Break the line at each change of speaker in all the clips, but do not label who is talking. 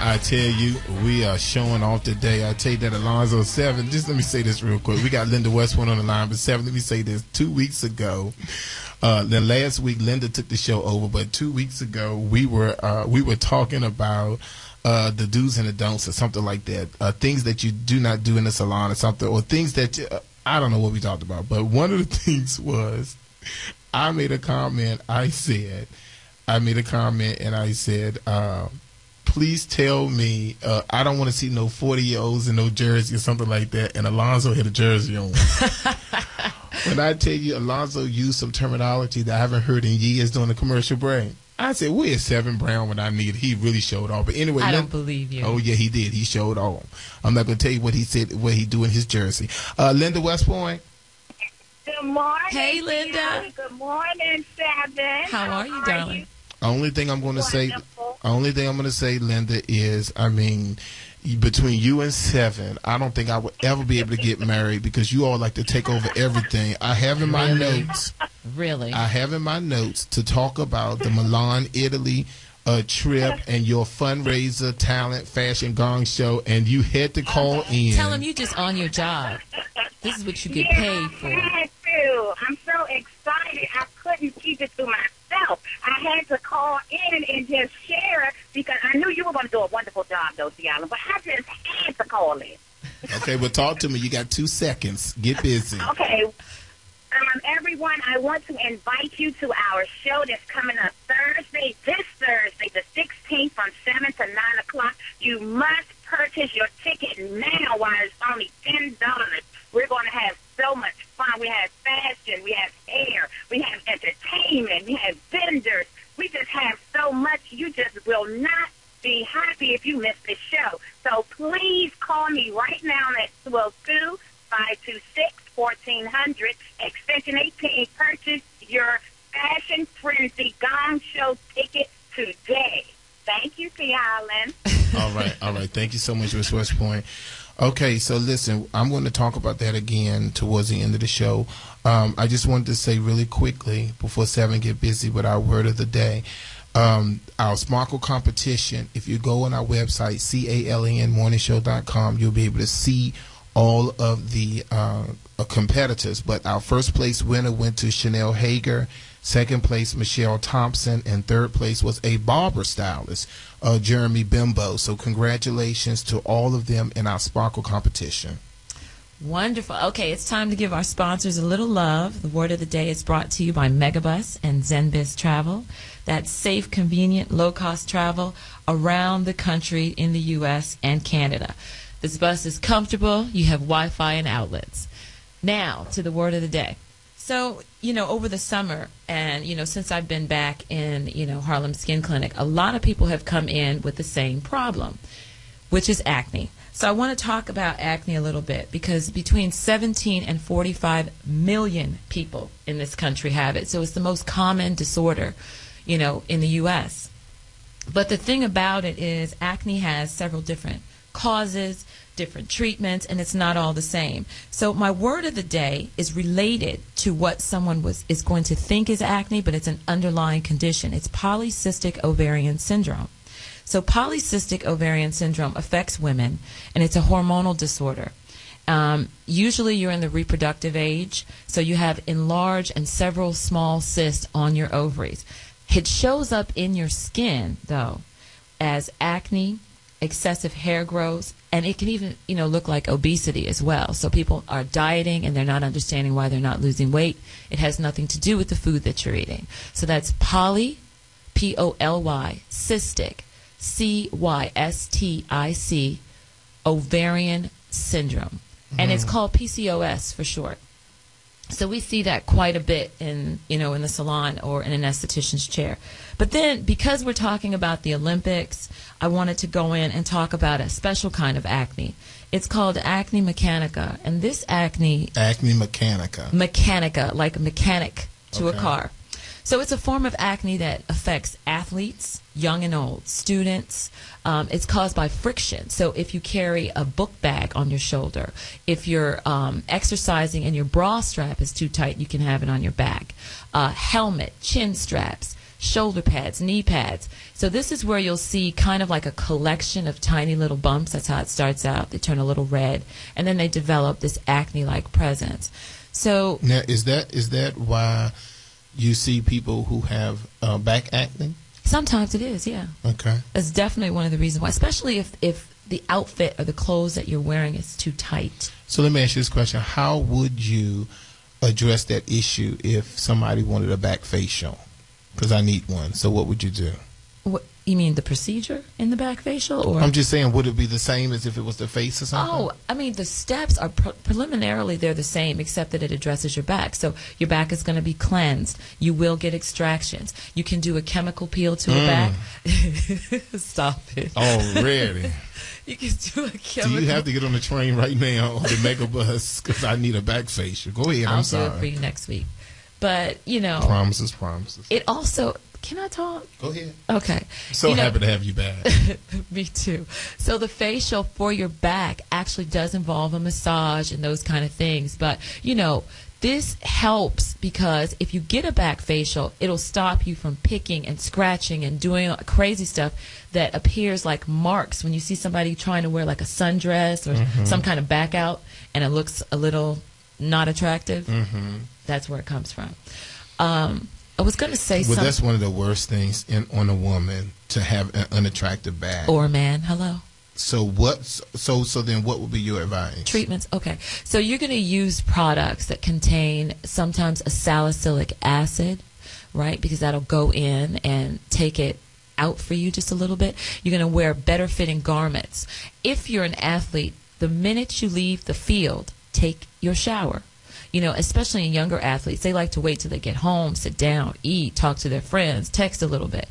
I tell you, we are showing off today. I tell you that Alonzo 7. Just let me say this real quick. We got Linda Westwood on the line, but 7. Let me say this. 2 weeks ago, then last week Linda took the show over, but 2 weeks ago we were talking about the do's and the don'ts or something like that. Things that you do not do in the salon or something, or things that I don't know what we talked about. But one of the things was I made a comment. I said, please tell me, I don't want to see no 40-year-olds in no jersey or something like that. And Alonzo had a jersey on. When I tell you, Alonzo used some terminology that I haven't heard in years during the commercial break. I said, where's 7 Brown when I need it? He really showed off. But anyway,
I don't believe you.
Oh, yeah, he did. He showed off. I'm not going to tell you what he said, what he do in his jersey. Linda West Point.
Good morning.
Hey, Linda.
Good morning, 7.
How are you, darling?
Only thing I'm going to say, Linda, is, I mean, between you and 7, I don't think I would ever be able to get married because you all like to take over everything. I have in my notes.
Really?
I have in my notes to talk about the Milan, Italy trip and your fundraiser, talent, fashion gong show, and you had to call in.
Tell them you just on your job. This is what you get paid for.
I had to. I'm so excited. I couldn't keep it to myself. I had to call in and just share because I knew you were going to do a wonderful job, though, Ciala, but I just had to call in.
Okay, well, talk to me. You got 2 seconds. Get busy.
Okay. Everyone, I want to invite you to our show that's coming up this Thursday, the 16th from 7 to 9 o'clock. You must purchase your ticket now while it's only $10. We're going to have so much fun. We have fashion, we have hair, we have entertainment, we have vendors. We just have so much. You just will not be happy if you miss this show. So please call me right now at 202-526-1400, extension 18. Purchase your Fashion Frenzy Gong Show ticket today. Thank you, T. Island.
All right. Thank you so much, Miss West Point. Okay, so listen, I'm going to talk about that again towards the end of the show. I just wanted to say really quickly before 7 get busy with our word of the day. Our Sparkle competition, if you go on our website, CALNmorningshow.com, you'll be able to see all of the competitors. But our first place winner went to Chanel Hager, second place Michelle Thompson, and third place was a barber stylist, Jeremy Bimbo. So congratulations to all of them in our Sparkle competition.
Wonderful. Okay, it's time to give our sponsors a little love. The word of the day is brought to you by Megabus and ZenBiz Travel. That's safe, convenient, low-cost travel around the country in the U.S. and Canada. This bus is comfortable. You have Wi-Fi and outlets. Now, to the word of the day. So, over the summer and, since I've been back in, Harlem Skin Clinic, a lot of people have come in with the same problem, which is acne. So I want to talk about acne a little bit because between 17 and 45 million people in this country have it. So it's the most common disorder, in the U.S. But the thing about it is acne has several different causes, different treatments, and it's not all the same. So my word of the day is related to what someone is going to think is acne, but it's an underlying condition. It's polycystic ovarian syndrome. So polycystic ovarian syndrome affects women, and it's a hormonal disorder. Usually you're in the reproductive age, so you have enlarged and several small cysts on your ovaries. It shows up in your skin, though, as acne, excessive hair growth, and it can even, look like obesity as well. So people are dieting and they're not understanding why they're not losing weight. It has nothing to do with the food that you're eating. So that's P-O-L-Y, cystic, C-Y-S-T-I-C, ovarian syndrome. And it's called PCOS for short. So we see that quite a bit in the salon or in an esthetician's chair. But then, because we're talking about the Olympics, I wanted to go in and talk about a special kind of acne. It's called acne mechanica. And this acne...
Acne mechanica.
Mechanica, like a mechanic to a car. So it's a form of acne that affects athletes, young and old, students. It's caused by friction. So if you carry a book bag on your shoulder, if you're exercising and your bra strap is too tight, you can have it on your back. Helmet, chin straps, shoulder pads, knee pads. So this is where you'll see kind of like a collection of tiny little bumps. That's how it starts out. They turn a little red, and then they develop this acne-like presence. So
now, is that why you see people who have back acne?
Sometimes it is, yeah.
Okay.
That's definitely one of the reasons why, especially if the outfit or the clothes that you're wearing is too tight.
So let me ask you this question. How would you address that issue if somebody wanted a back facial? Because I need one. So what would you do?
What, you mean the procedure in the back facial? Or
I'm just saying, would it be the same as if it was the face or something?
Oh, I mean, the steps are preliminarily they're the same, except that it addresses your back. So your back is going to be cleansed. You will get extractions. You can do a chemical peel to a back. Stop it.
Already.
You can do a chemical.
Do you have to get on the train right now on the Megabus because I need a back facial? Go ahead. I'm sorry.
I'll do it for you next week. But, you know.
Promises.
It also. Can I talk?
Go ahead.
Okay.
So happy to have you back.
Me too. So the facial for your back actually does involve a massage and those kind of things. But, you know, this helps because if you get a back facial, it'll stop you from picking and scratching and doing crazy stuff that appears like marks when you see somebody trying to wear like a sundress or some kind of back out and it looks a little not attractive. That's where it comes from. I was going to say something.
Well, that's one of the worst things on a woman, to have an unattractive back.
Or a man. Hello.
So what? So then, what would be your advice?
Treatments. Okay. So you're going to use products that contain sometimes a salicylic acid, right? Because that'll go in and take it out for you just a little bit. You're going to wear better fitting garments. If you're an athlete, the minute you leave the field, take your shower. You know, especially in younger athletes, they like to wait till they get home, sit down, eat, talk to their friends, text a little bit.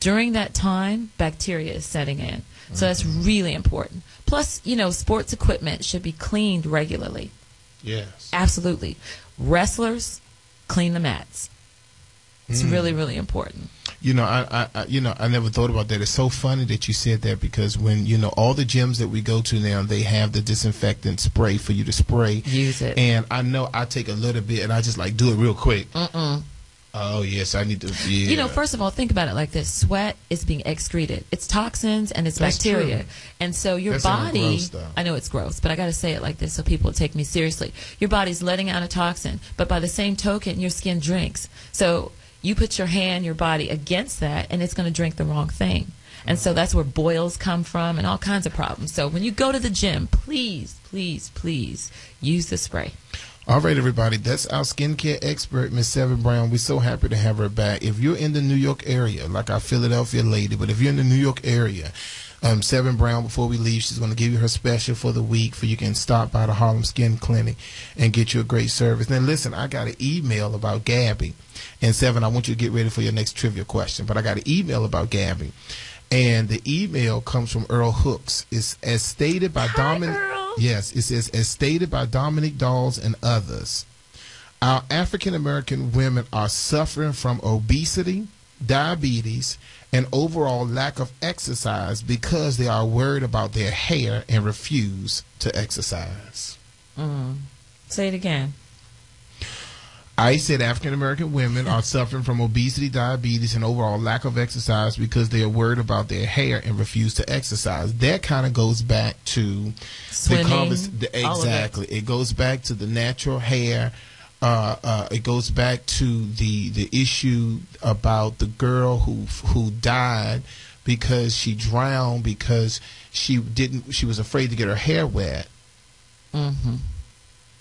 During that time, bacteria is setting in. So that's really important. Plus, you know, sports equipment should be cleaned regularly.
Yes.
Absolutely. Wrestlers, clean the mats. It's really, really important.
You know, I never thought about that. It's so funny that you said that because when, you know, all the gyms that we go to now, they have the disinfectant spray for you to spray.
Use it.
And I know I take a little bit and I just like do it real quick. Oh, yes, I need to. Yeah.
You know, first of all, think about it like this. Sweat is being excreted. It's toxins and it's bacteria.
True.
And so your
That's
body,
gross, though.
I know it's gross, but I got to say it like this so people take me seriously. Your body's letting out a toxin, but by the same token, your skin drinks. So you put your hand, your body against that, and it's going to drink the wrong thing. And so that's where boils come from and all kinds of problems. So when you go to the gym, please, please, please use the spray.
All right, everybody. That's our skincare expert, Miss Seven Brown. We're so happy to have her back. If you're in the New York area, like our Philadelphia lady, but if you're in the New York area, Seven Brown, before we leave, she's going to give you her special for the week for you can stop by the Harlem Skin Clinic and get you a great service. Now, listen, I got an email about Gabby. And Seven, I want you to get ready for your next trivia question. But I got an email about Gabby. And the email comes from Earl Hooks. It's as stated by Dominic.
Earl.
Yes, it says, as stated by Dominic Dawes and others, our African American women are suffering from obesity, diabetes, and overall lack of exercise because they are worried about their hair and refuse to exercise.
Say it again.
I said African American women are suffering from obesity, diabetes, and overall lack of exercise because they are worried about their hair and refuse to exercise. That kind of goes back to
Swimming,
exactly. It goes back to the natural hair. It goes back to the issue about the girl who died because she drowned because she was afraid to get her hair wet.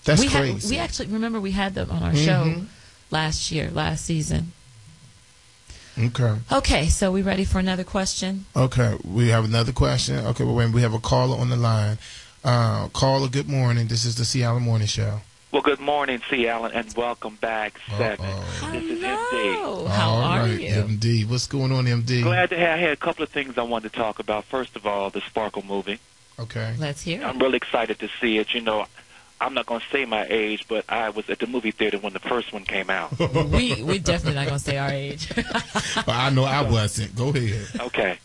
That's crazy.
We actually remember we had them on our show last season. Okay, so we ready for another question?
Okay, we have another question. Okay, well, we have a caller on the line. Caller, good morning. This is the C. Allen Morning Show.
Well, good morning, C. Allen, and welcome back, Seven. This is MD.
How are you?
MD. What's going on, MD?
Glad to have. I had a couple of things I wanted to talk about. First of all, the Sparkle movie.
Okay.
Let's hear it.
I'm really excited to see it. You know, I'm not going to say my age, but I was at the movie theater when the first one came out.
We definitely not gonna say our age.
But I know I wasn't. Go ahead.
Okay,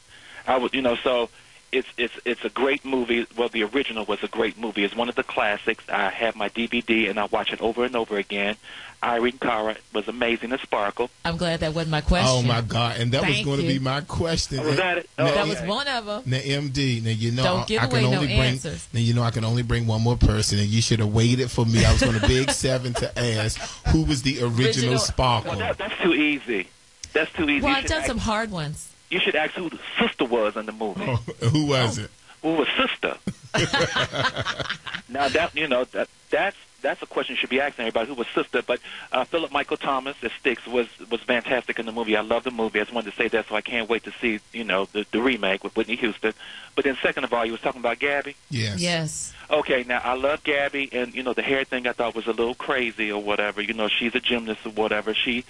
I was, so it's a great movie. Well, the original was a great movie. It's one of the classics. I have my DVD and I watch it over and over again. Irene Cara was amazing as Sparkle.
I'm glad that wasn't my question.
Oh my God! And that was
Thank
going to
you.
be my question.
Oh, was that it?
That was one of them.
Now, MD. Now you know
Don't give
I
away
can
no
only bring.
answers.
Now you know I can only bring one more person, and you should have waited for me. I was going to big 7 to ask who was the original Sparkle.
Well, that's too easy. That's too easy.
Well, I've done some hard ones.
You should ask who the sister was in the movie.
Oh, who was it?
Who was sister? Now that's a question you should be asking everybody. Who was sister? But Philip Michael Thomas as Styx was fantastic in the movie. I love the movie. I just wanted to say that, so I can't wait to see the remake with Whitney Houston. But then second of all, you was talking about Gabby.
Yes.
Yes.
Okay, now I love Gabby, and the hair thing I thought was a little crazy or whatever. She's a gymnast or whatever. She's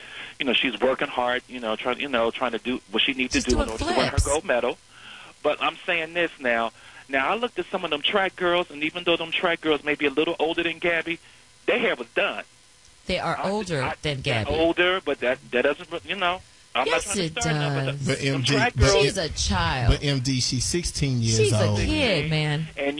working hard. Trying to do what she needs to do in order to win her gold medal. But I'm saying this now. Now, I looked at some of them track girls, and even though them track girls may be a little older than Gabby, their hair was done.
They are older than Gabby.
Older, but that doesn't, I'm
Yes,
not trying
it
to start
does.
But
them
MD,
track
but
girls,
She's a child.
But MD, she's 16 years
She's
old.
a kid, man.
and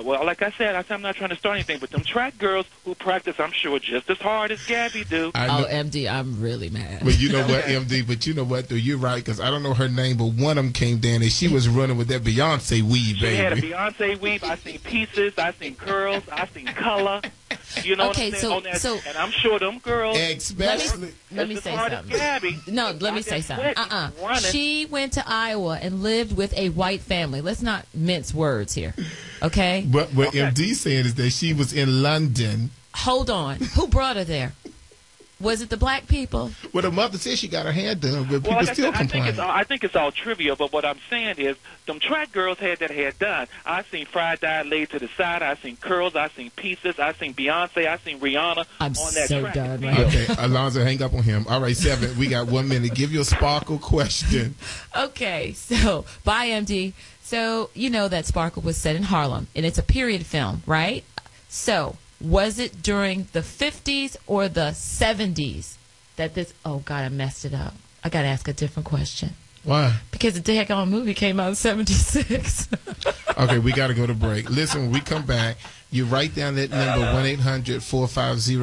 well, like I said, I'm not trying to start anything, but them track girls who practice, I'm sure, just as hard as Gabby do.
I know,
MD, I'm really mad.
but you know what, MD? But you know what, though? You're right, because I don't know her name, but one of them came down and she was running with that Beyonce weave,
She had a
baby.
Beyonce weave. I seen pieces. I seen curls. I seen color. You know
Okay,
what I'm saying?
so-
and I'm sure them girls.
Especially.
Let me
just
say
as hard as
something.
Gabby.
No, let me
I
say
just
something.
went running.
She went to Iowa and lived with a white family. Let's not mince words here, okay?
But what MD saying is that she was in London.
Hold on. Who brought her there? Was it the black people?
Well, the mother said she got her hair done, but people
Well, like I
still
said,
complaining.
I think it's all trivial, but what I'm saying is, them track girls had that hair done. I seen fried dye laid to the side. I seen curls. I seen pieces. I seen Beyonce. I seen Rihanna
I'm
on that
so
track.
done right
Okay, Alonzo, hang up on him. All right, 7. We got 1 minute. Give your Sparkle question.
Okay, so bye, MD. So you know that Sparkle was set in Harlem, and it's a period film, right? So was it during the 50s or the 70s that this? Oh God, I messed it up. I got to ask a different question
Why?
because the daggone movie came out in '76.
Okay, we got to go to break. Listen, when we come back, you write down that number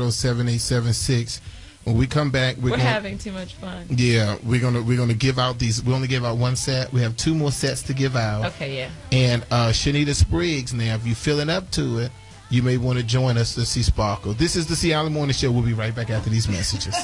1-800-450-7876. When we come back,
We're having too much fun.
Yeah, we're gonna give out these. We only gave out 1 set. We have 2 more sets to give out.
Okay, yeah.
And Shanita Spriggs, now, if you're feeling up to it, you may want to join us to see Sparkle. This is the Sea Island Morning Show. We'll be right back after these messages.